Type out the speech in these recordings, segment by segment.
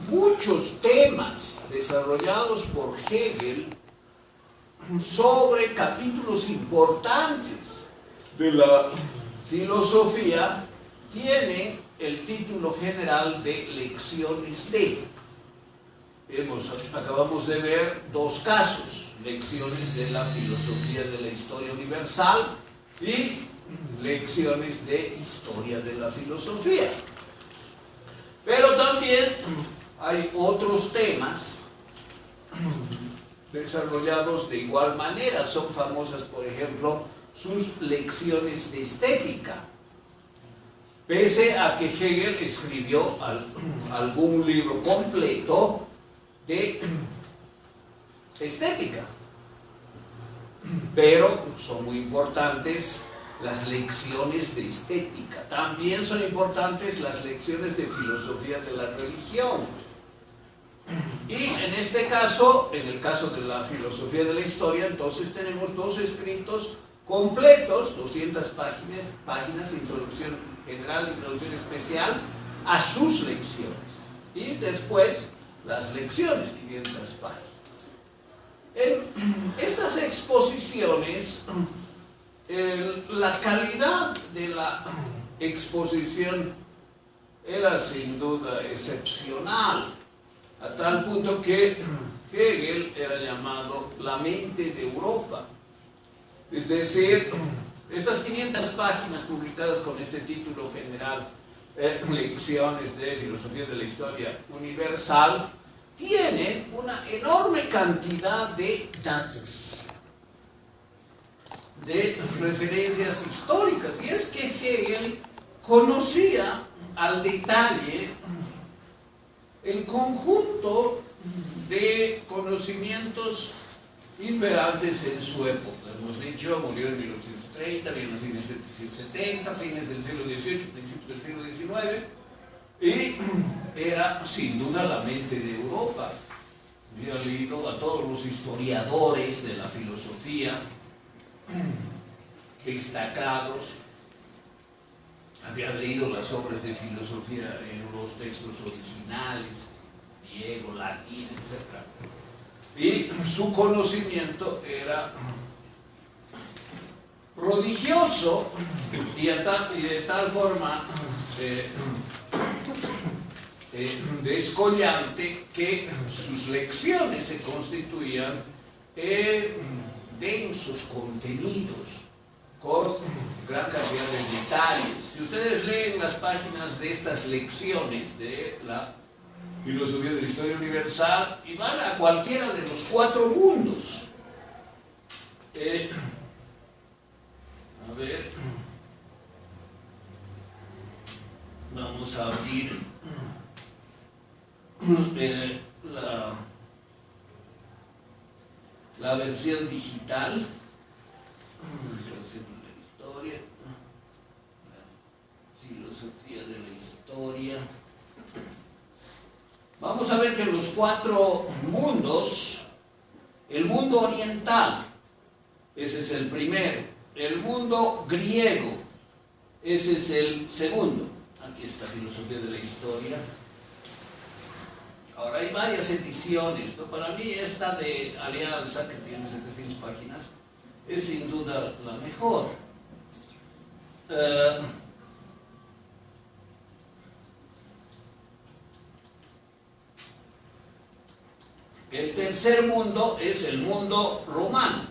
muchos temas desarrollados por Hegel sobre capítulos importantes de la filosofía tienen el título general de Lecciones de. Acabamos de ver dos casos: Lecciones de la filosofía de la historia universal y Lecciones de historia de la filosofía. Pero también hay otros temas desarrollados de igual manera. Son famosas, por ejemplo, sus lecciones de estética. Pese a que Hegel escribió algún libro completo de estética, pero son muy importantes las lecciones de estética. También son importantes las lecciones de filosofía de la religión. Y en este caso, en el caso de la filosofía de la historia, entonces tenemos dos escritos completos, 200 páginas, introducción general, introducción especial, a sus lecciones. Y después las lecciones, 500 páginas. En estas exposiciones, la calidad de la exposición era sin duda excepcional, a tal punto que Hegel era llamado la mente de Europa. Es decir, estas 500 páginas publicadas con este título general, Lecciones de Filosofía de la Historia Universal, tienen una enorme cantidad de datos, de referencias históricas. Y es que Hegel conocía al detalle el conjunto de conocimientos imperantes en su época. Hemos dicho, murió en 1830, había nacido en 1770, fines del siglo XVIII, principios del siglo XIX, y era sin duda la mente de Europa. Había leído a todos los historiadores de la filosofía destacados, había leído las obras de filosofía en los textos originales, griego, latín, etc. Y su conocimiento era prodigioso y de tal forma descollante que sus lecciones se constituían en densos contenidos con gran cantidad de detalles. Si ustedes leen las páginas de estas lecciones de la filosofía de la historia universal y van a cualquiera de los 4 mundos, a ver, vamos a abrir la versión digital. Historia, la filosofía de la historia. Vamos a ver que los 4 mundos, el mundo oriental, ese es el primero; el mundo griego, ese es el segundo. Aquí está filosofía de la historia. Ahora hay varias ediciones, ¿no? Para mí esta de Alianza, que tiene 700 páginas, es sin duda la mejor. El tercer mundo es el mundo romano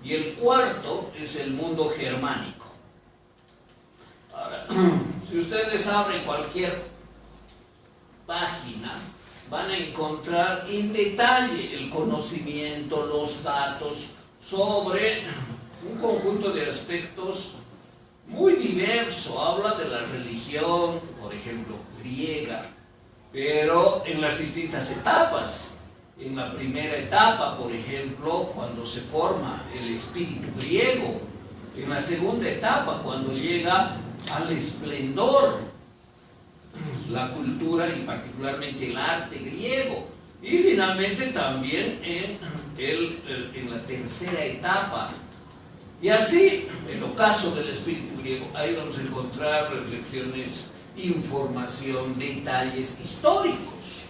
y el cuarto es el mundo germánico. Ahora, si ustedes abren cualquier página, van a encontrar en detalle el conocimiento, los datos sobre un conjunto de aspectos muy diverso. Habla de la religión, por ejemplo, griega, pero en las distintas etapas. En la primera etapa, por ejemplo, cuando se forma el espíritu griego; en la segunda etapa, cuando llega al esplendor la cultura y particularmente el arte griego; y finalmente también en la tercera etapa. Y así, en el ocaso del espíritu griego, ahí vamos a encontrar reflexiones información, detalles históricos,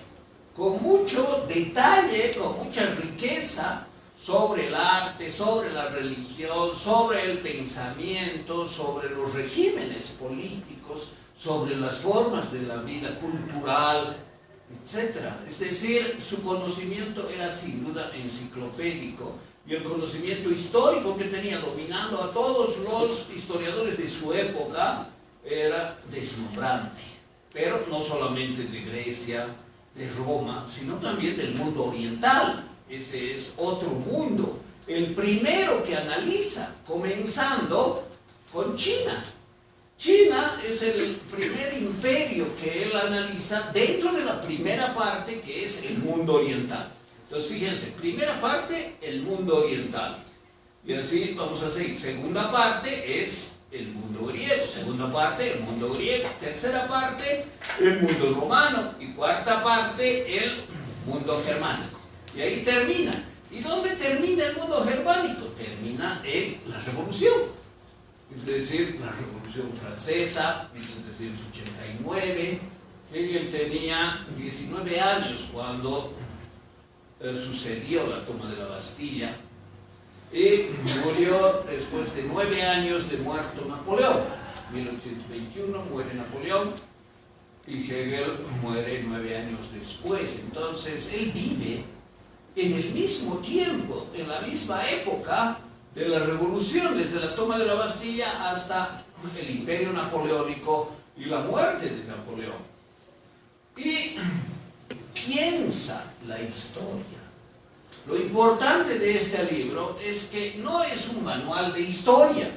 con mucho detalle, con mucha riqueza sobre el arte, sobre la religión, sobre el pensamiento, sobre los regímenes políticos, sobre las formas de la vida cultural, etc. Es decir, su conocimiento era sin duda enciclopédico, y el conocimiento histórico que tenía dominando a todos los historiadores de su época era deslumbrante, pero no solamente de Grecia, de Roma, sino también del mundo oriental. Ese es otro mundo, el primero que analiza, comenzando con China. China es el primer imperio que él analiza dentro de la primera parte, que es el mundo oriental. Entonces fíjense, primera parte, el mundo oriental, y así vamos a seguir. Segunda parte es el mundo griego, segunda parte el mundo griego, tercera parte el mundo romano, y cuarta parte el mundo germánico. Y ahí termina. ¿Y dónde termina el mundo germánico? Termina en la Revolución. Es decir, la Revolución Francesa, 1789. Hegel tenía 19 años cuando sucedió la toma de la Bastilla, y murió después de 9 años de muerto Napoleón. 1821 muere Napoleón, y Hegel muere 9 años después. Entonces él vive en el mismo tiempo, en la misma época de la Revolución, desde la toma de la Bastilla hasta el Imperio Napoleónico y la muerte de Napoleón. Y piensa la historia. Lo importante de este libro es que no es un manual de historia,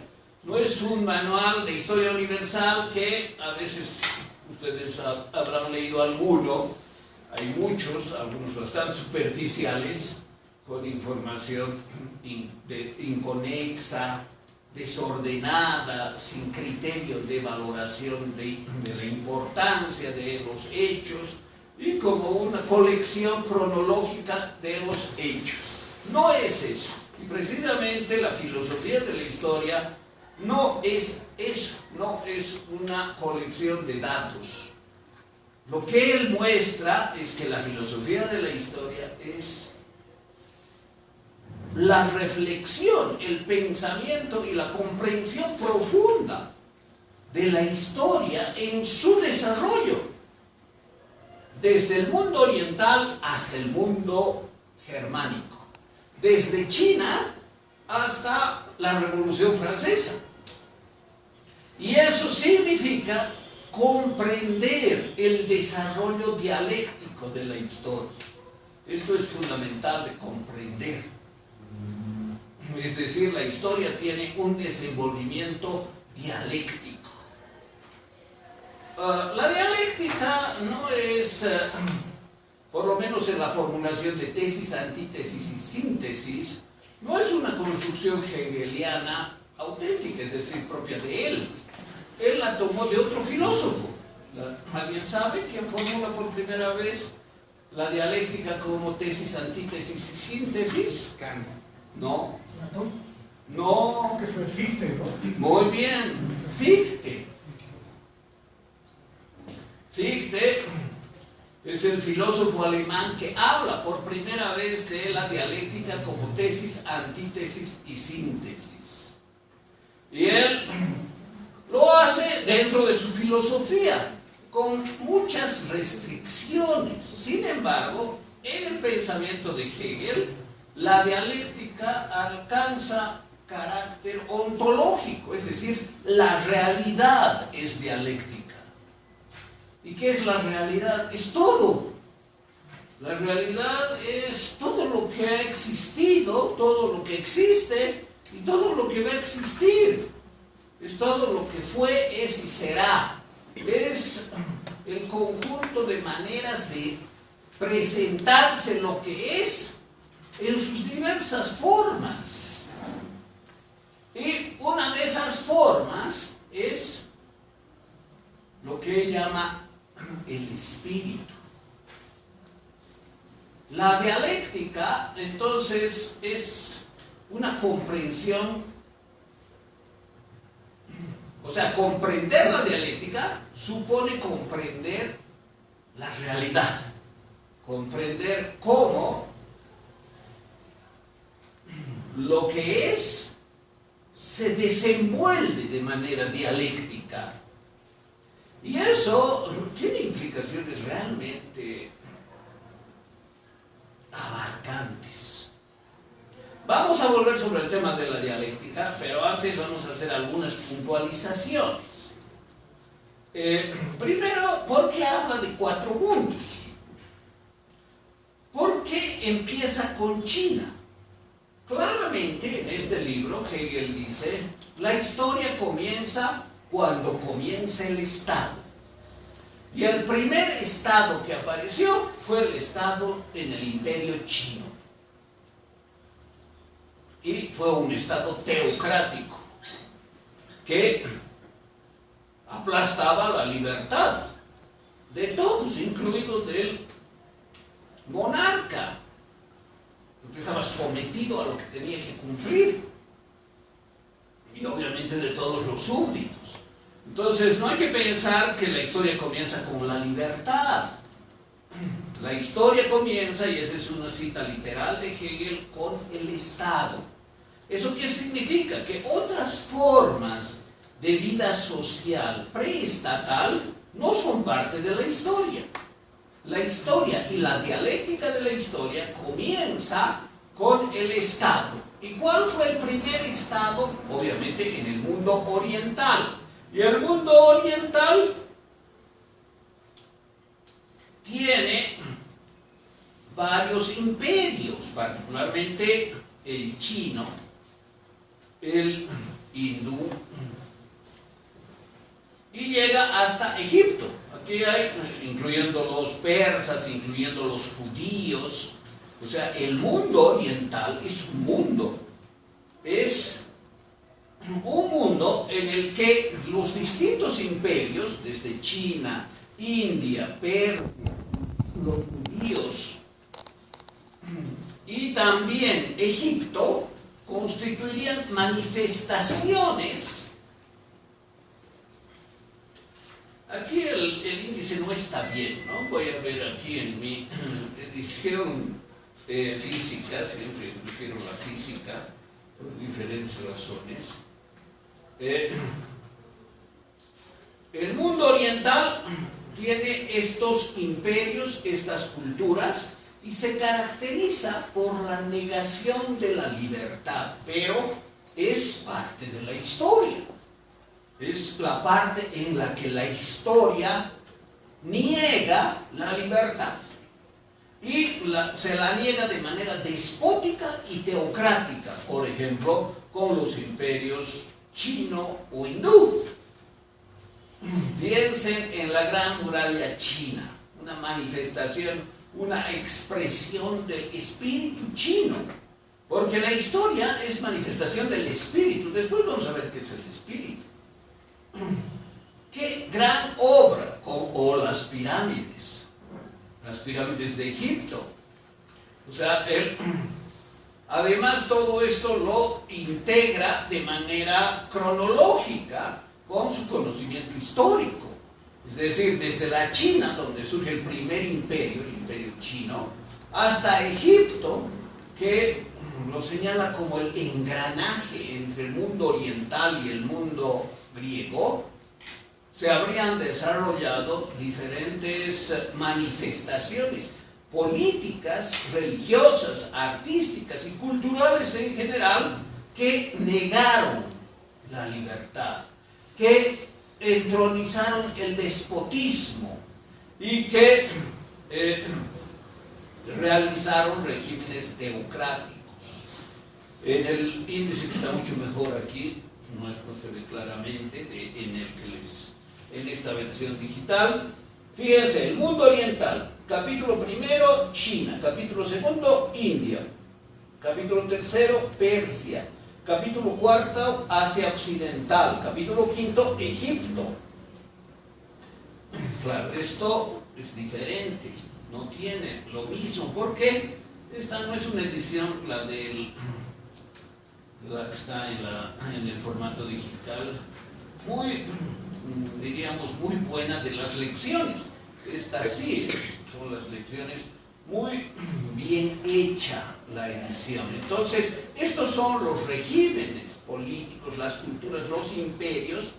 no es un manual de historia universal que a veces ustedes habrán leído alguno. Hay muchos, algunos bastante superficiales, con información inconexa, desordenada, sin criterio de valoración de la importancia de los hechos, y como una colección cronológica de los hechos. No es eso. Y precisamente la filosofía de la historia no es eso, no es una colección de datos. Lo que él muestra es que la filosofía de la historia es la reflexión, el pensamiento y la comprensión profunda de la historia en su desarrollo, desde el mundo oriental hasta el mundo germánico, desde China hasta la Revolución Francesa. Y eso significa comprender el desarrollo dialéctico de la historia. Esto es fundamental de comprender. Es decir, la historia tiene un desenvolvimiento dialéctico. La dialéctica no es, por lo menos en la formulación de tesis, antítesis y síntesis, no es una construcción hegeliana auténtica, es decir, propia de él. Él la tomó de otro filósofo. ¿Alguien sabe quién formula por primera vez la dialéctica como tesis, antítesis y síntesis? Kant. No. No. Que fue Fichte, ¿no? Muy bien, Fichte. Fichte es el filósofo alemán que habla por primera vez de la dialéctica como tesis, antítesis y síntesis. Y él lo hace dentro de su filosofía, con muchas restricciones. Sin embargo, en el pensamiento de Hegel, la dialéctica alcanza carácter ontológico, es decir, la realidad es dialéctica. ¿Y qué es la realidad? Es todo. La realidad es todo lo que ha existido, todo lo que existe y todo lo que va a existir. Es todo lo que fue, es y será. Es el conjunto de maneras de presentarse lo que es en sus diversas formas. Y una de esas formas es lo que él llama el espíritu. La dialéctica, entonces, es una comprensión, O sea, comprender la dialéctica supone comprender la realidad, comprender cómo lo que es se desenvuelve de manera dialéctica. Y eso tiene implicaciones realmente abarcantes. Vamos a volver sobre el tema de la dialéctica, pero antes vamos a hacer algunas puntualizaciones. Primero, ¿por qué habla de 4 mundos? ¿Por qué empieza con China? Claramente en este libro Hegel dice, la historia comienza cuando comienza el Estado. Y el primer Estado que apareció fue el Estado en el Imperio Chino. Y fue un Estado teocrático que aplastaba la libertad de todos, incluido del monarca, porque estaba sometido a lo que tenía que cumplir, y obviamente de todos los súbditos. Entonces no hay que pensar que la historia comienza con la libertad. La historia comienza, y esa es una cita literal de Hegel, con el Estado. ¿Eso qué significa? Que otras formas de vida social preestatal no son parte de la historia. La historia y la dialéctica de la historia comienza con el Estado. ¿Y cuál fue el primer Estado? Obviamente en el mundo oriental. Y el mundo oriental tiene varios imperios, particularmente el chino, el hindú, y llega hasta Egipto. Aquí hay, incluyendo los persas, incluyendo los judíos. O sea, el mundo oriental es un mundo. Es un mundo en el que los distintos imperios, desde China, India, Persia, los judíos y también Egipto, constituirían manifestaciones. Aquí el índice no está bien, ¿no? Voy a ver aquí en mi edición física, siempre prefiero la física, por diferentes razones. El mundo oriental tiene estos imperios, estas culturas, y se caracteriza por la negación de la libertad, pero es parte de la historia. Es la parte en la que la historia niega la libertad. Y se la niega de manera despótica y teocrática, por ejemplo, con los imperios chino o hindú. Piensen en la Gran Muralla China, una manifestación, una expresión del espíritu chino, porque la historia es manifestación del espíritu. Después vamos a ver qué es el espíritu. Qué gran obra, o las pirámides de Egipto. O sea, además todo esto lo integra de manera cronológica con su conocimiento histórico. Es decir, desde la China, donde surge el primer imperio, el imperio chino, hasta Egipto, que lo señala como el engranaje entre el mundo oriental y el mundo griego, se habrían desarrollado diferentes manifestaciones políticas, religiosas, artísticas y culturales en general que negaron la libertad, que entronizaron el despotismo y que realizaron regímenes teocráticos. En el índice que está mucho mejor aquí, no se ve claramente, en esta versión digital, fíjense, el mundo oriental, capítulo primero, China, capítulo segundo, India, capítulo tercero, Persia, capítulo cuarto, Asia Occidental, capítulo quinto, Egipto. Claro, esto es diferente, no tiene lo mismo, porque esta no es una edición, la que está en el formato digital, muy, diríamos, muy buena de las lecciones. Estas sí son las lecciones, muy bien hecha la edición. Entonces, estos son los regímenes políticos, las culturas, los imperios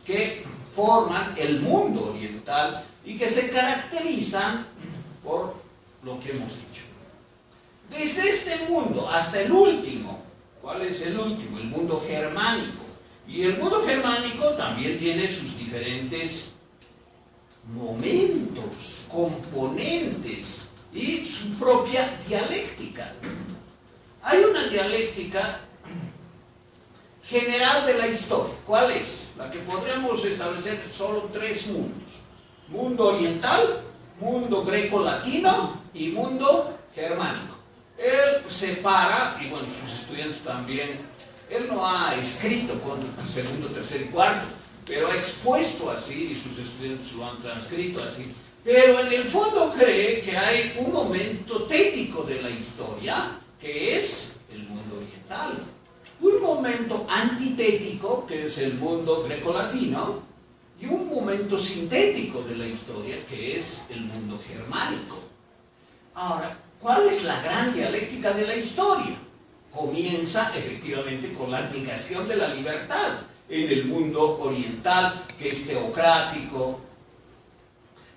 que forman el mundo oriental y que se caracterizan por lo que hemos dicho. Desde este mundo hasta el último, ¿cuál es el último? El mundo germánico. Y el mundo germánico también tiene sus diferentes momentos, componentes y su propia dialéctica. Hay una dialéctica general de la historia. ¿Cuál es? La que podríamos establecer solo tres mundos. Mundo oriental, mundo greco-latino y mundo germánico. Él separa, y bueno, sus estudiantes también, él no ha escrito con el segundo, tercer y cuarto, pero ha expuesto así, y sus estudiantes lo han transcrito así. Pero en el fondo cree que hay un momento tético de la historia, que es el mundo oriental. Un momento antitético, que es el mundo grecolatino, y un momento sintético de la historia, que es el mundo germánico. Ahora, ¿cuál es la gran dialéctica de la historia? Comienza efectivamente con la negación de la libertad en el mundo oriental, que es teocrático,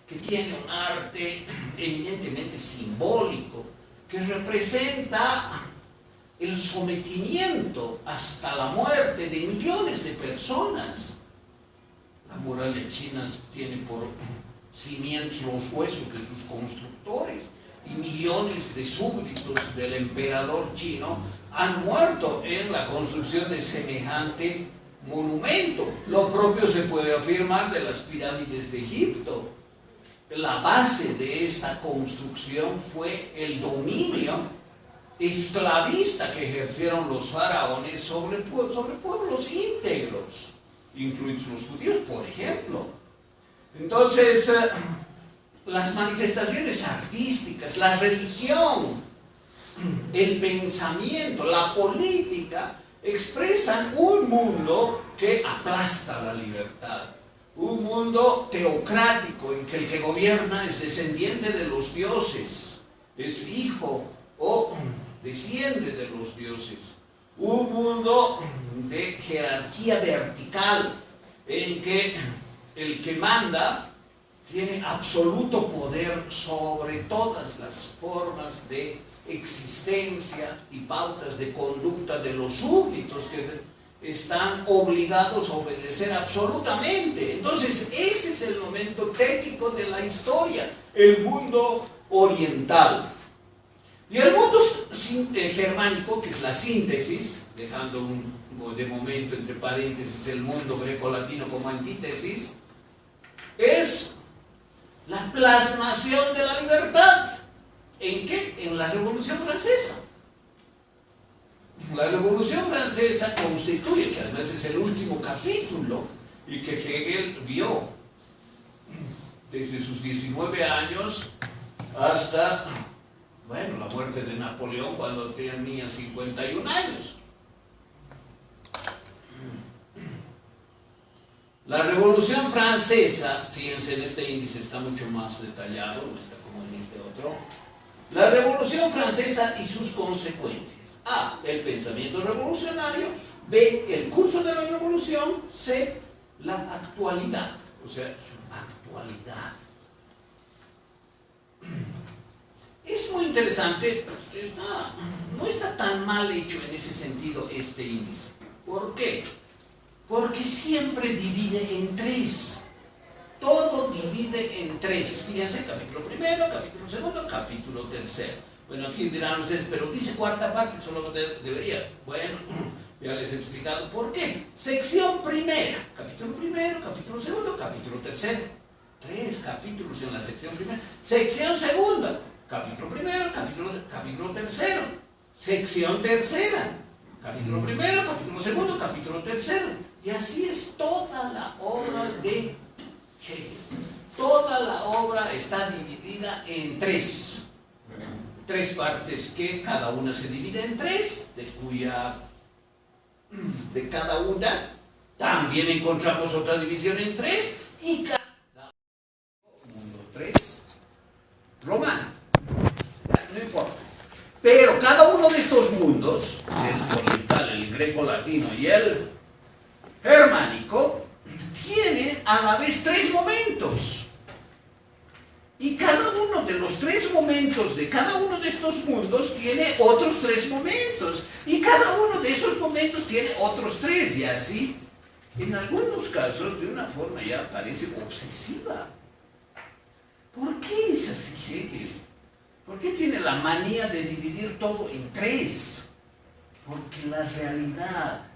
que tiene un arte eminentemente simbólico, que representa el sometimiento hasta la muerte de millones de personas. La muralla china tiene por cimientos los huesos de sus constructores, y millones de súbditos del emperador chino han muerto en la construcción de semejante monumento. Lo propio se puede afirmar de las pirámides de Egipto. La base de esta construcción fue el dominio esclavista que ejercieron los faraones sobre pueblos íntegros, incluidos los judíos, por ejemplo. Entonces, las manifestaciones artísticas, la religión, el pensamiento, la política, expresan un mundo que aplasta la libertad. Un mundo teocrático en que el que gobierna es descendiente de los dioses, es hijo o desciende de los dioses. Un mundo de jerarquía vertical en que el que manda tiene absoluto poder sobre todas las formas de existencia y pautas de conducta de los súbditos que están obligados a obedecer absolutamente. Entonces, ese es el momento tético de la historia, el mundo oriental. Y el mundo germánico, que es la síntesis, dejando de momento entre paréntesis el mundo greco-latino como antítesis, es la plasmación de la libertad. ¿En qué? En la Revolución Francesa. La Revolución Francesa constituye, que además es el último capítulo, y que Hegel vio desde sus 19 años hasta, bueno, la muerte de Napoleón cuando tenía 51 años. La Revolución Francesa, fíjense, en este índice está mucho más detallado, no está como en este otro. La Revolución Francesa y sus consecuencias. A, el pensamiento revolucionario. B, el curso de la revolución. C, la actualidad, o sea, su actualidad. Es muy interesante, no está tan mal hecho en ese sentido este índice. ¿Por qué? Porque siempre divide en tres. Todo divide en tres. Fíjense, capítulo primero, capítulo segundo, capítulo tercero. Bueno, aquí dirán ustedes, pero dice cuarta parte, solo debería. Bueno, ya les he explicado por qué. Sección primera, capítulo segundo, capítulo tercero. Tres capítulos en la sección primera. Sección segunda, capítulo primero, capítulo tercero. Sección tercera, capítulo primero, capítulo segundo, capítulo tercero. Y así es toda la obra de Hegel. Toda la obra está dividida en tres partes que cada una se divide en tres, de cada una También encontramos otra división en tres y cada mundo 3 romano. No importa. Pero cada uno de estos mundos, el oriental, el greco-latino y el germánico, tiene a la vez 3 momentos. Y cada uno de los 3 momentos de cada uno de estos mundos tiene otros 3 momentos. Y cada uno de esos momentos tiene otros 3. Y así, en algunos casos, de una forma ya parece obsesiva. ¿Por qué es así Hegel? ¿Por qué tiene la manía de dividir todo en 3? Porque la realidad,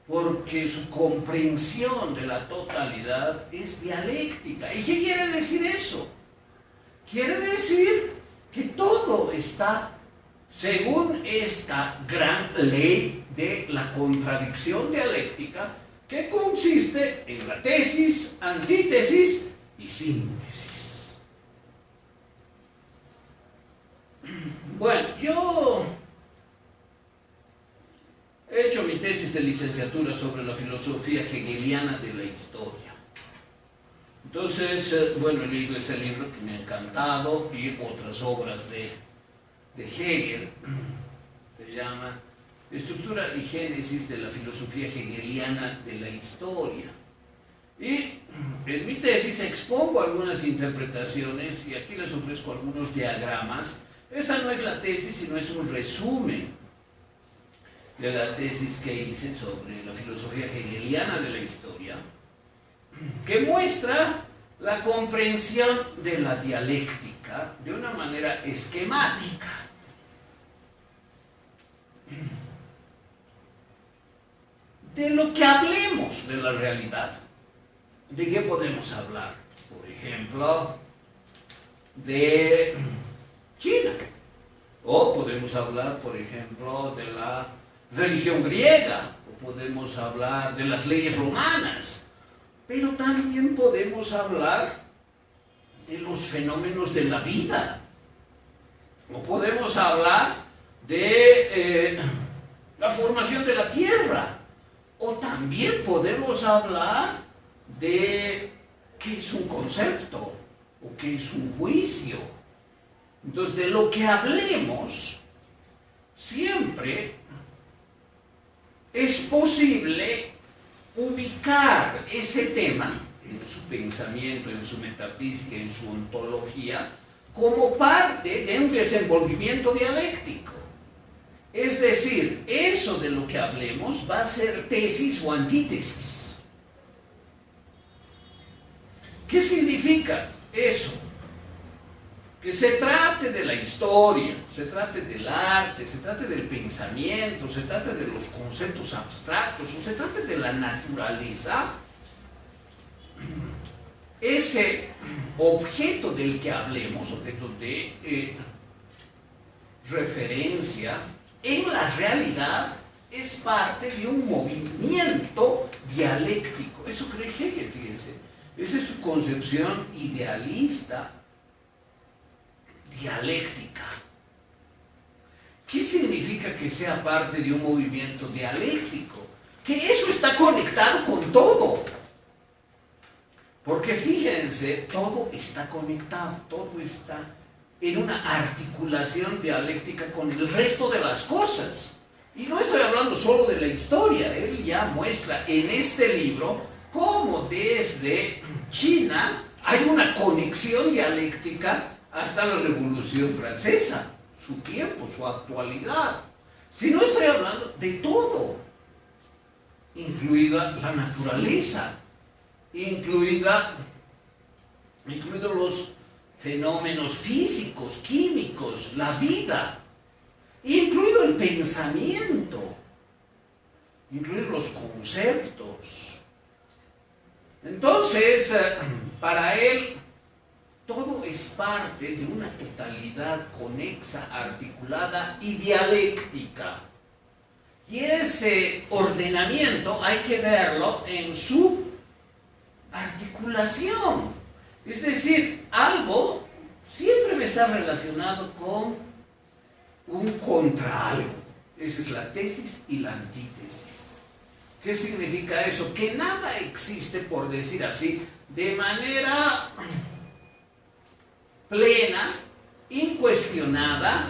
porque su comprensión de la totalidad es dialéctica. ¿Y qué quiere decir eso? Quiere decir que todo está según esta gran ley de la contradicción dialéctica que consiste en la tesis, antítesis y síntesis. Bueno, yo he hecho mi tesis de licenciatura sobre la filosofía hegeliana de la historia. Entonces, bueno, he leído este libro que me ha encantado y otras obras de Hegel. Se llama Estructura y Génesis de la filosofía hegeliana de la historia. Y en mi tesis expongo algunas interpretaciones y aquí les ofrezco algunos diagramas. Esta no es la tesis, sino es un resumen de la tesis que hice sobre la filosofía hegeliana de la historia, que muestra la comprensión de la dialéctica de una manera esquemática. De lo que hablemos de la realidad, ¿de qué podemos hablar? Por ejemplo, de China. O podemos hablar, por ejemplo, de la religión griega. O podemos hablar de las leyes romanas. Pero también podemos hablar de los fenómenos de la vida. O podemos hablar de la formación de la tierra. O también podemos hablar de qué es un concepto o qué es un juicio. Entonces, de lo que hablemos, siempre es posible ubicar ese tema en su pensamiento, en su metafísica, en su ontología, como parte de un desenvolvimiento dialéctico. Es decir, eso de lo que hablemos va a ser tesis o antítesis. ¿Qué significa eso? Que se trate de la historia, se trate del arte, se trate del pensamiento, se trate de los conceptos abstractos o se trate de la naturaleza, ese objeto del que hablemos, objeto de referencia, en la realidad es parte de un movimiento dialéctico. Eso cree Hegel, fíjense. Esa es su concepción idealista dialéctica. ¿Qué significa que sea parte de un movimiento dialéctico? Que eso está conectado con todo. Porque fíjense, todo está conectado, todo está en una articulación dialéctica con el resto de las cosas. Y no estoy hablando solo de la historia, él ya muestra en este libro cómo desde China hay una conexión dialéctica hasta la Revolución Francesa, su tiempo, su actualidad. Si no estoy hablando de todo, incluida la naturaleza, incluidos los fenómenos físicos, químicos, la vida, incluido el pensamiento, incluidos los conceptos. Entonces, para él, todo es parte de una totalidad conexa, articulada y dialéctica. Y ese ordenamiento hay que verlo en su articulación. Es decir, algo siempre está relacionado con un contra algo. Esa es la tesis y la antítesis. ¿Qué significa eso? Que nada existe, por decir así, de manera plena, incuestionada,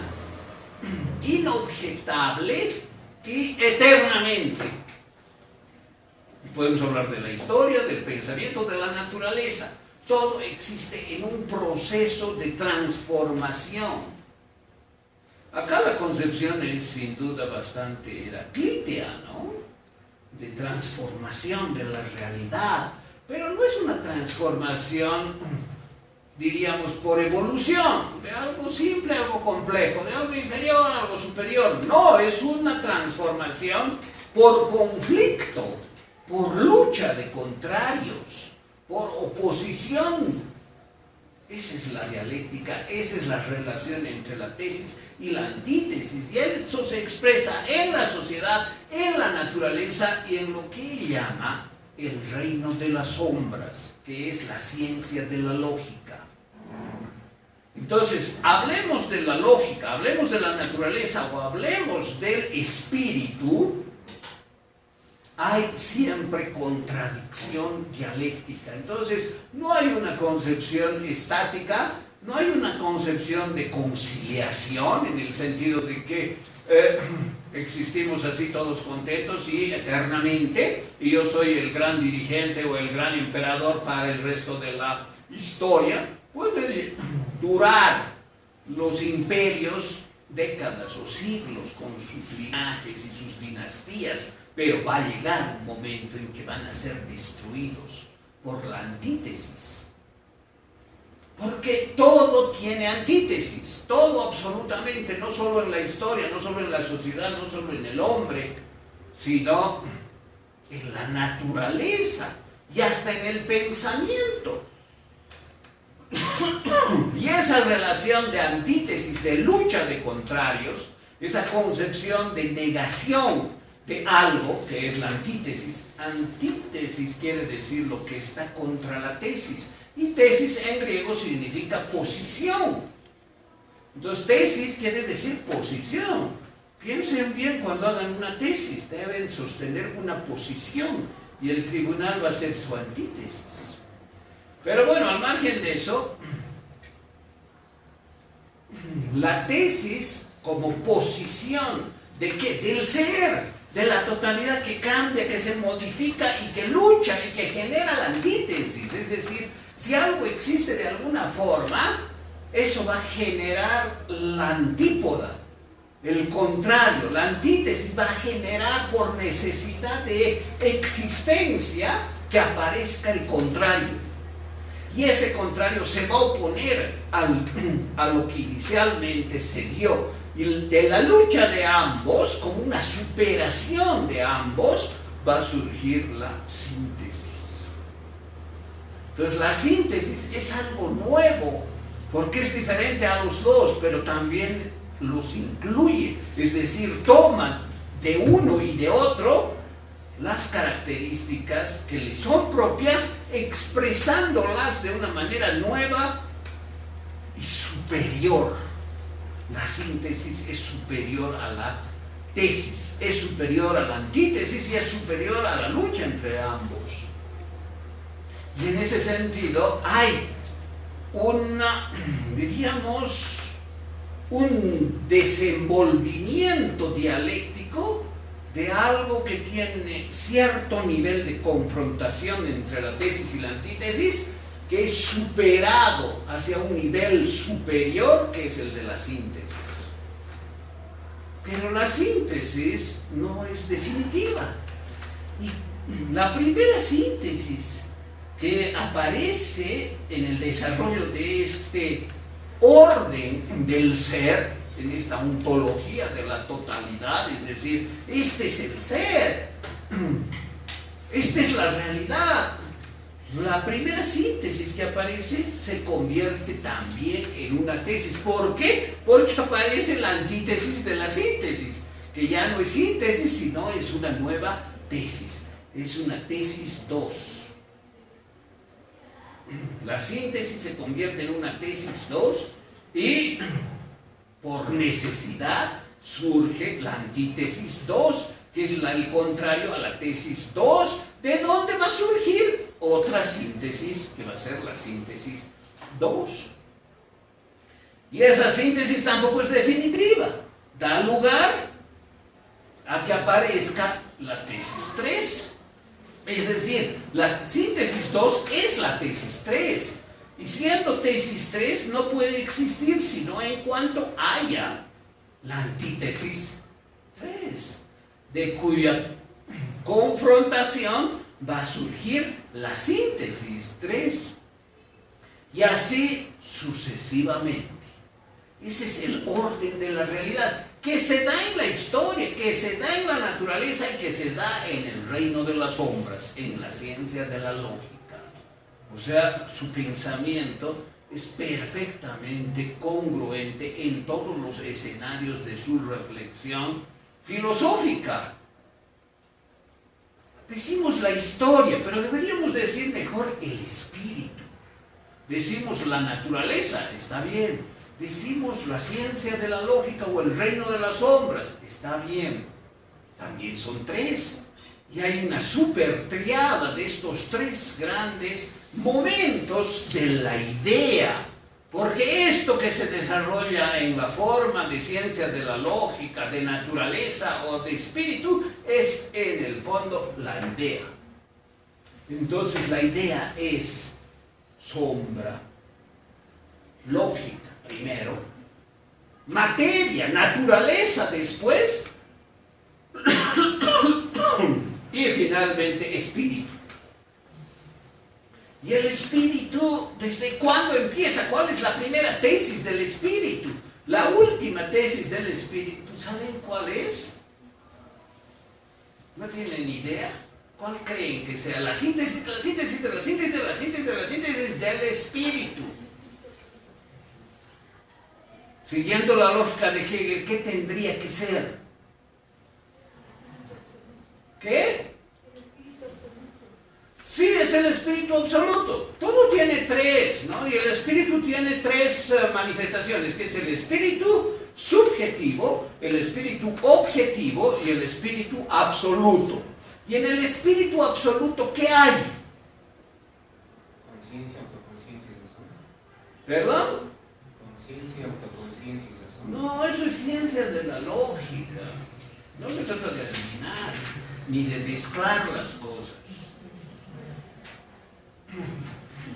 inobjetable y eternamente. Podemos hablar de la historia, del pensamiento, de la naturaleza. Todo existe en un proceso de transformación. Acá la concepción es sin duda bastante heraclítea, ¿no? De transformación de la realidad. Pero no es una transformación, diríamos, por evolución, de algo simple a algo complejo, de algo inferior a algo superior. No, es una transformación por conflicto, por lucha de contrarios, por oposición. Esa es la dialéctica, esa es la relación entre la tesis y la antítesis. Y eso se expresa en la sociedad, en la naturaleza y en lo que él llama el reino de las sombras, que es la ciencia de la lógica. Entonces, hablemos de la lógica, hablemos de la naturaleza o hablemos del espíritu, hay siempre contradicción dialéctica. Entonces, no hay una concepción estática, no hay una concepción de conciliación en el sentido de que existimos así todos contentos y eternamente, y yo soy el gran dirigente o el gran emperador para el resto de la historia. Puede durar los imperios décadas o siglos con sus linajes y sus dinastías, pero va a llegar un momento en que van a ser destruidos por la antítesis. Porque todo tiene antítesis, todo absolutamente, no solo en la historia, no solo en la sociedad, no solo en el hombre, sino en la naturaleza y hasta en el pensamiento. Y esa relación de antítesis, de lucha de contrarios, esa concepción de negación de algo, que es la antítesis. Antítesis quiere decir lo que está contra la tesis. Y tesis en griego significa posición. Entonces, tesis quiere decir posición. Piensen bien cuando hagan una tesis, deben sostener una posición y el tribunal va a ser su antítesis. Pero bueno, al margen de eso, la tesis como posición ¿de qué? Del ser, de la totalidad que cambia, que se modifica y que lucha y que genera la antítesis. Es decir, si algo existe de alguna forma, eso va a generar la antípoda, el contrario. La antítesis va a generar por necesidad de existencia que aparezca el contrario. Y ese contrario se va a oponer a lo que inicialmente se dio. Y de la lucha de ambos, como una superación de ambos, va a surgir la síntesis. Entonces la síntesis es algo nuevo, porque es diferente a los dos, pero también los incluye. Es decir, toman de uno y de otro las características que les son propias, expresándolas de una manera nueva y superior. La síntesis es superior a la tesis, es superior a la antítesis y es superior a la lucha entre ambos. Y en ese sentido hay diríamos, un desenvolvimiento dialéctico de algo que tiene cierto nivel de confrontación entre la tesis y la antítesis, que es superado hacia un nivel superior, que es el de la síntesis. Pero la síntesis no es definitiva. Y la primera síntesis que aparece en el desarrollo de este orden del ser, en esta ontología de la totalidad, es decir, este es el ser, esta es la realidad. La primera síntesis que aparece se convierte también en una tesis. ¿Por qué? Porque aparece la antítesis de la síntesis, que ya no es síntesis, sino es una nueva tesis. Es una tesis 2. La síntesis se convierte en una tesis 2 y por necesidad surge la antítesis 2, que es el contrario a la tesis 2, ¿de dónde va a surgir otra síntesis, que va a ser la síntesis 2? Y esa síntesis tampoco es definitiva, da lugar a que aparezca la tesis 3. Es decir, la síntesis 2 es la tesis 3. Y siendo tesis 3 no puede existir sino en cuanto haya la antítesis 3, de cuya confrontación va a surgir la síntesis 3. Y así sucesivamente. Ese es el orden de la realidad, que se da en la historia, que se da en la naturaleza y que se da en el reino de las sombras, en la ciencia de la lógica. O sea, su pensamiento es perfectamente congruente en todos los escenarios de su reflexión filosófica. Decimos la historia, pero deberíamos decir mejor el espíritu. Decimos la naturaleza, está bien. Decimos la ciencia de la lógica o el reino de las sombras, está bien. También son tres. Y hay una super triada de estos tres grandes momentos de la idea. Porque esto que se desarrolla en la forma de ciencia de la lógica, de naturaleza o de espíritu, es en el fondo la idea. Entonces la idea es sombra, lógica primero, materia, naturaleza después, y finalmente espíritu. ¿Y el espíritu desde cuándo empieza? ¿Cuál es la primera tesis del espíritu? La última tesis del espíritu, ¿saben cuál es? ¿No tienen idea? ¿Cuál creen que sea? La síntesis de la síntesis de la síntesis de la síntesis de la síntesis del espíritu. Siguiendo la lógica de Hegel, ¿qué tendría que ser? ¿Qué? Sí, es el espíritu absoluto. Todo tiene tres, ¿no? Y el espíritu tiene tres manifestaciones, que es el espíritu subjetivo, el espíritu objetivo y el espíritu absoluto. Y en el espíritu absoluto, ¿qué hay? Conciencia, autoconciencia y razón. ¿Perdón? Conciencia, autoconciencia y razón. No, eso es ciencia de la lógica. No se trata de adivinar, ni de mezclar las cosas.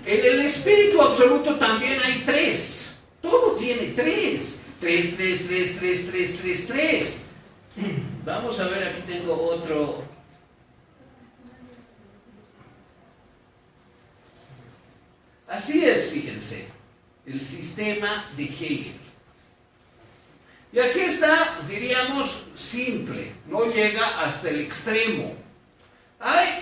En el espíritu absoluto también hay tres. Todo tiene tres. Tres. Vamos a ver, aquí tengo otro. Así es, fíjense, el sistema de Hegel. Y aquí está, diríamos, simple, no llega hasta el extremo. Hay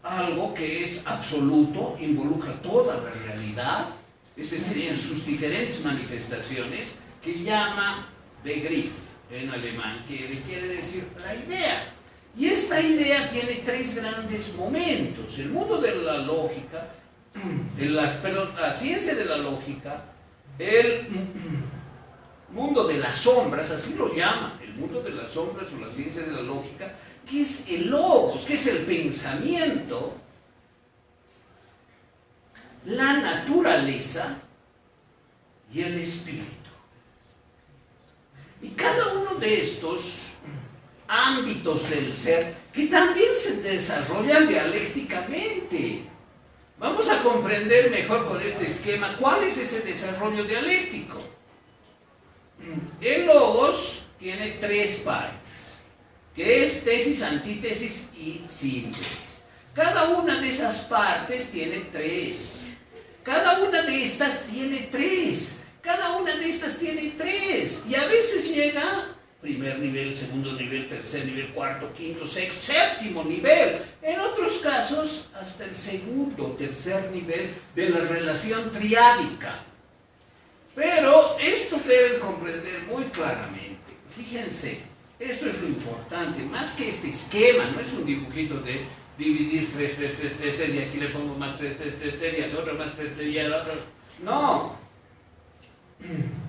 algo que es absoluto, involucra toda la realidad, es decir, en sus diferentes manifestaciones, que llama Begriff en alemán, que quiere decir la idea. Y esta idea tiene tres grandes momentos. El mundo de la lógica, la ciencia de la lógica, el mundo de las sombras, así lo llama, el mundo de las sombras o la ciencia de la lógica, que es el logos, que es el pensamiento, la naturaleza y el espíritu. Y cada uno de estos ámbitos del ser, que también se desarrollan dialécticamente. Vamos a comprender mejor con este esquema cuál es ese desarrollo dialéctico. El logos tiene tres partes, que es tesis, antítesis y síntesis. Cada una de esas partes tiene tres. Cada una de estas tiene tres. Cada una de estas tiene tres. Y a veces llega primer nivel, segundo nivel, tercer nivel, cuarto, quinto, sexto, séptimo nivel. En otros casos, hasta el segundo, tercer nivel de la relación triádica. Pero esto deben comprender muy claramente. Fíjense, esto es lo importante, más que este esquema, no es un dibujito de dividir 3, y aquí le pongo más 3, y al otro más 3, y al otro. No.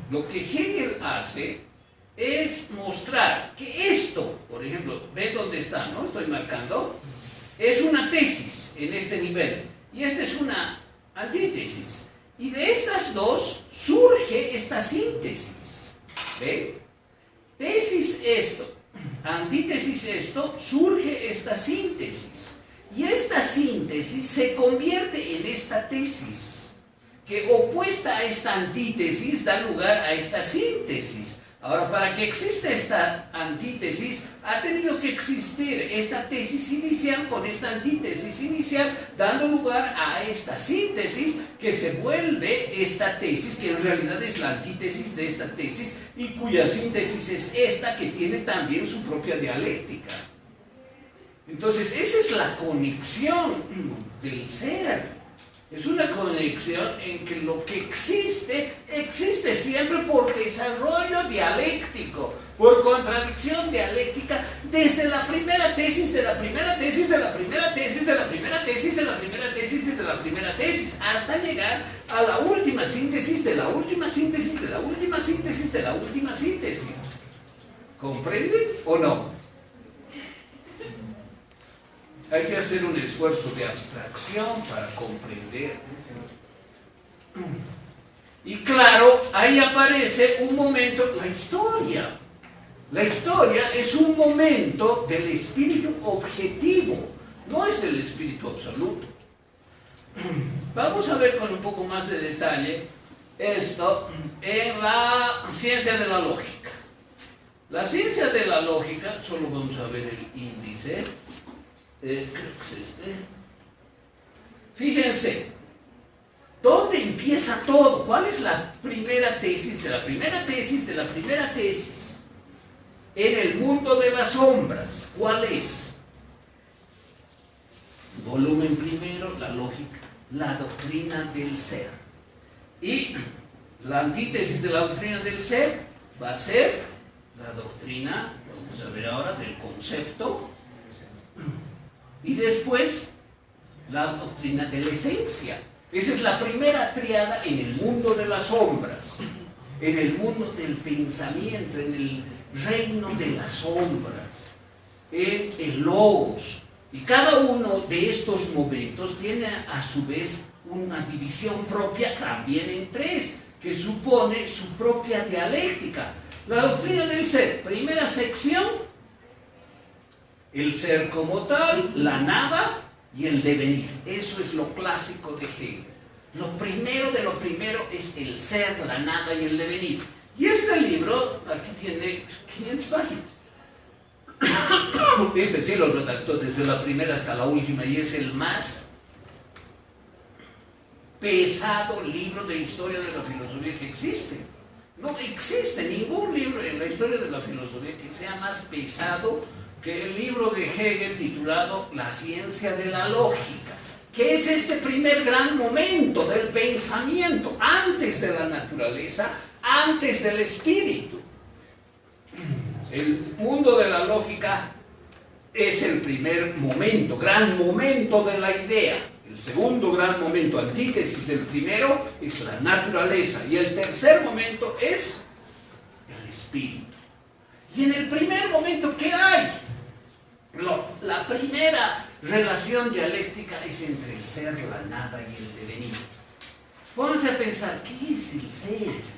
Lo que Hegel hace es mostrar que esto, por ejemplo, ven dónde está, ¿no? Estoy marcando, es una tesis en este nivel, y esta es una antítesis. Y de estas dos surge esta síntesis. ¿Ven? Tesis esto, antítesis esto, surge esta síntesis. Y esta síntesis se convierte en esta tesis, que opuesta a esta antítesis da lugar a esta síntesis. Ahora, para que exista esta antítesis, ha tenido que existir esta tesis inicial con esta antítesis inicial, dando lugar a esta síntesis, que se vuelve esta tesis, que en realidad es la antítesis de esta tesis, y cuya síntesis es esta, que tiene también su propia dialéctica. Entonces, esa es la conexión del ser. Es una conexión en que lo que existe, existe siempre por desarrollo dialéctico, por contradicción dialéctica, desde la primera tesis, de la primera tesis, de la primera tesis, de la primera tesis, de la primera tesis, de la primera tesis, hasta llegar a la última síntesis, de la última síntesis, de la última síntesis, de la última síntesis. ¿Comprenden o no? Hay que hacer un esfuerzo de abstracción para comprender. Y claro, ahí aparece un momento, la historia. La historia es un momento del espíritu objetivo, no es del espíritu absoluto. Vamos a ver con un poco más de detalle esto en la ciencia de la lógica. La ciencia de la lógica, solo vamos a ver el índice. Creo que es este. Fíjense, ¿dónde empieza todo? ¿Cuál es la primera tesis de la primera tesis de la primera tesis? En el mundo de las sombras. ¿Cuál es? Volumen primero, la lógica, la doctrina del ser. Y la antítesis de la doctrina del ser va a ser la doctrina, vamos a ver ahora, del concepto. Y después, la doctrina de la esencia. Esa es la primera triada en el mundo de las sombras, en el mundo del pensamiento, en el reino de las sombras, en el logos. Y cada uno de estos momentos tiene a su vez una división propia, también en tres, que supone su propia dialéctica. La doctrina del ser, primera sección, el ser como tal, la nada y el devenir. Eso es lo clásico de Hegel. Lo primero de lo primero es el ser, la nada y el devenir. Y este libro, aquí tiene 500 páginas. Este sí lo redactó desde la primera hasta la última y es el más pesado libro de historia de la filosofía que existe. No existe ningún libro en la historia de la filosofía que sea más pesado que el libro de Hegel titulado La ciencia de la lógica, que es este primer gran momento del pensamiento, antes de la naturaleza, antes del espíritu. El mundo de la lógica es el primer momento, gran momento de la idea. El segundo gran momento, antítesis del primero, es la naturaleza. Y el tercer momento es el espíritu. Y en el primer momento, ¿qué hay? La primera relación dialéctica es entre el ser, la nada y el devenir. Vamos a pensar, ¿qué es el ser?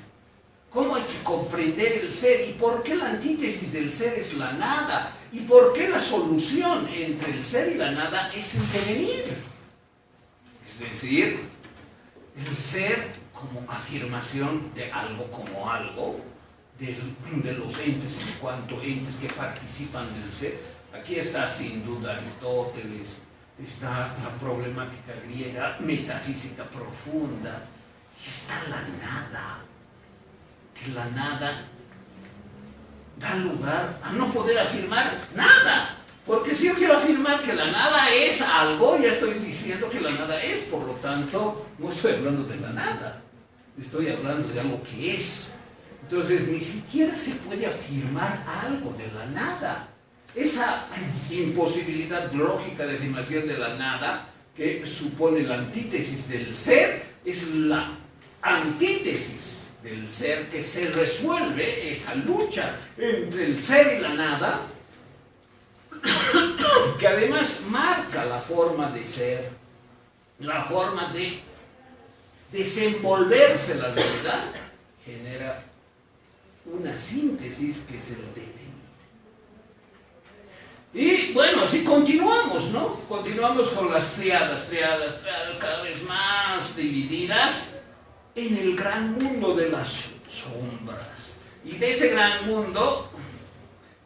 ¿Cómo hay que comprender el ser? ¿Y por qué la antítesis del ser es la nada? ¿Y por qué la solución entre el ser y la nada es el devenir? Es decir, el ser como afirmación de algo como algo, de los entes en cuanto entes que participan del ser. Aquí está sin duda Aristóteles, está la problemática griega, metafísica profunda, y está la nada, que la nada da lugar a no poder afirmar nada. Porque si yo quiero afirmar que la nada es algo, ya estoy diciendo que la nada es, por lo tanto, no estoy hablando de la nada, estoy hablando de algo que es. Entonces, ni siquiera se puede afirmar algo de la nada. Esa imposibilidad lógica de afirmación de la nada, que supone la antítesis del ser, es la antítesis del ser que se resuelve, esa lucha entre el ser y la nada, que además marca la forma de ser, la forma de desenvolverse la realidad, genera una síntesis que es el devenir. Y bueno, así continuamos, ¿no? Continuamos con las triadas cada vez más divididas en el gran mundo de las sombras. Y de ese gran mundo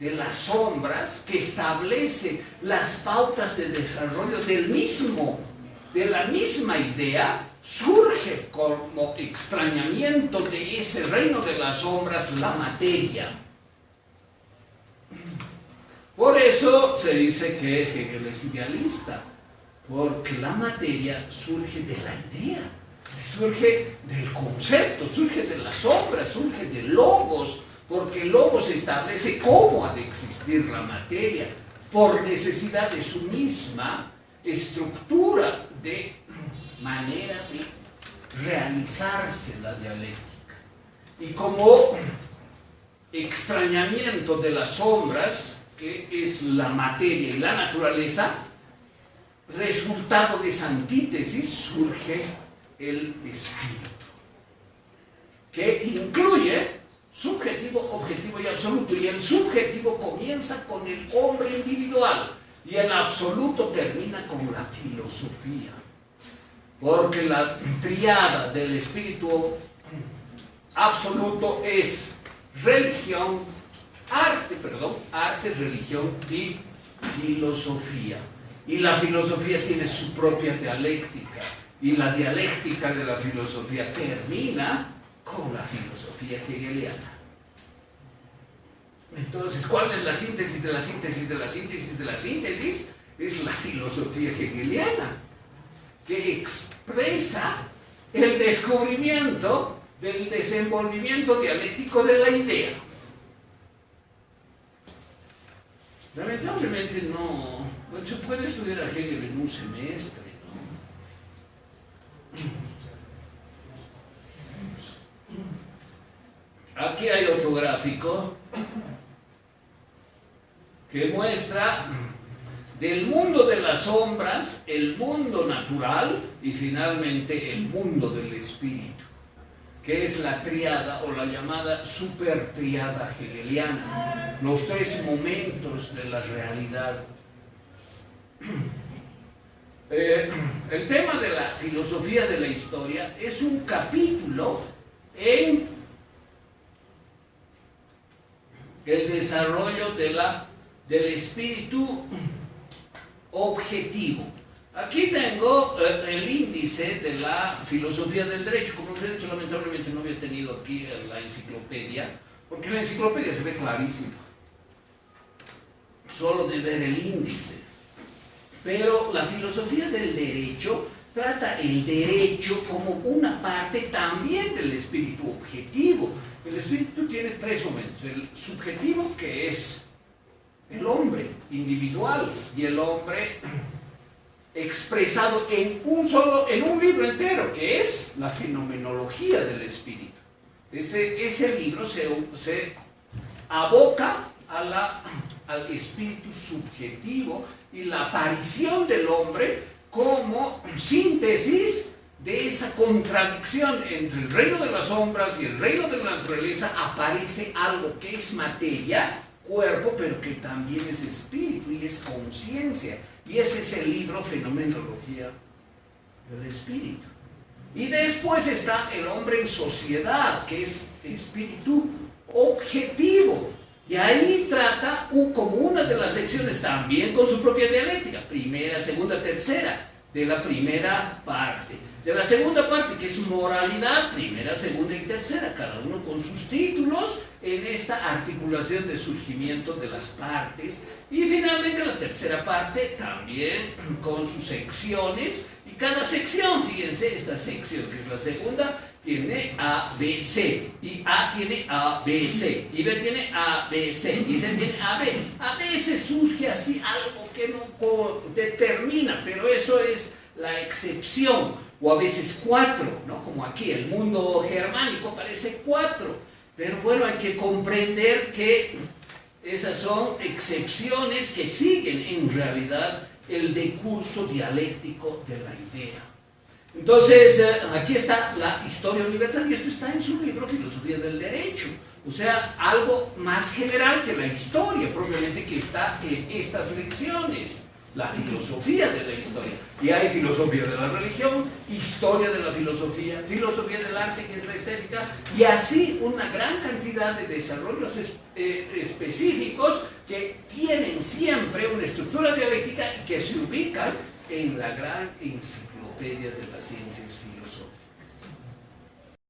de las sombras que establece las pautas de desarrollo de la misma idea, surge como extrañamiento de ese reino de las sombras la materia. Por eso se dice que Hegel es idealista, porque la materia surge de la idea, surge del concepto, surge de las sombras, surge de logos, porque el logos establece cómo ha de existir la materia, por necesidad de su misma estructura de manera de realizarse la dialéctica. Y como extrañamiento de las sombras, que es la materia y la naturaleza, resultado de esa antítesis surge el espíritu, que incluye subjetivo, objetivo y absoluto, y el subjetivo comienza con el hombre individual y el absoluto termina con la filosofía, porque la triada del espíritu absoluto es arte, religión y filosofía. Y la filosofía tiene su propia dialéctica, y la dialéctica de la filosofía termina con la filosofía hegeliana. Entonces, ¿cuál es la síntesis de la síntesis de la síntesis de la síntesis? Es la filosofía hegeliana, que expresa el descubrimiento del desenvolvimiento dialéctico de la idea. Lamentablemente no se puede estudiar a Hegel en un semestre, ¿no? Aquí hay otro gráfico que muestra del mundo de las sombras, el mundo natural y finalmente el mundo del espíritu, que es la triada o la llamada supertriada hegeliana, los tres momentos de la realidad. El tema de la filosofía de la historia es un capítulo en el desarrollo del espíritu objetivo. Aquí tengo el índice de la filosofía del derecho. Como les he dicho, lamentablemente no había tenido aquí la enciclopedia, porque la enciclopedia se ve clarísima, solo de ver el índice. Pero la filosofía del derecho trata el derecho como una parte también del espíritu objetivo. El espíritu tiene tres momentos: el subjetivo, que es el hombre individual, y el hombre expresado en un libro entero, que es la fenomenología del espíritu. Ese libro se aboca al espíritu subjetivo y la aparición del hombre como síntesis de esa contradicción entre el reino de las sombras y el reino de la naturaleza. Aparece algo que es materia, cuerpo, pero que también es espíritu y es conciencia. Y ese es el libro Fenomenología del Espíritu. Y después está el hombre en sociedad, que es espíritu objetivo. Y ahí trata como una de las secciones, también con su propia dialéctica, primera, segunda, tercera, de la primera parte. De la segunda parte, que es moralidad, primera, segunda y tercera, cada uno con sus títulos en esta articulación de surgimiento de las partes. Y finalmente la tercera parte, también con sus secciones, y cada sección, fíjense, esta sección que es la segunda, tiene A, B, C, y A tiene A, B, C, y B tiene A, B, C, y C tiene A, B. A veces surge así algo que no determina, pero eso es la excepción. o a veces 4, ¿no? Como aquí, el mundo germánico parece 4, pero bueno, hay que comprender que esas son excepciones que siguen en realidad el decurso dialéctico de la idea. Entonces, aquí está la historia universal, y esto está en su libro Filosofía del Derecho. O sea, algo más general que la historia, propiamente, que está en estas lecciones. La filosofía de la historia. Y hay filosofía de la religión, historia de la filosofía, filosofía del arte, que es la estética, y así una gran cantidad de desarrollos específicos que tienen siempre una estructura dialéctica y que se ubican en la gran enciclopedia de las ciencias filosóficas.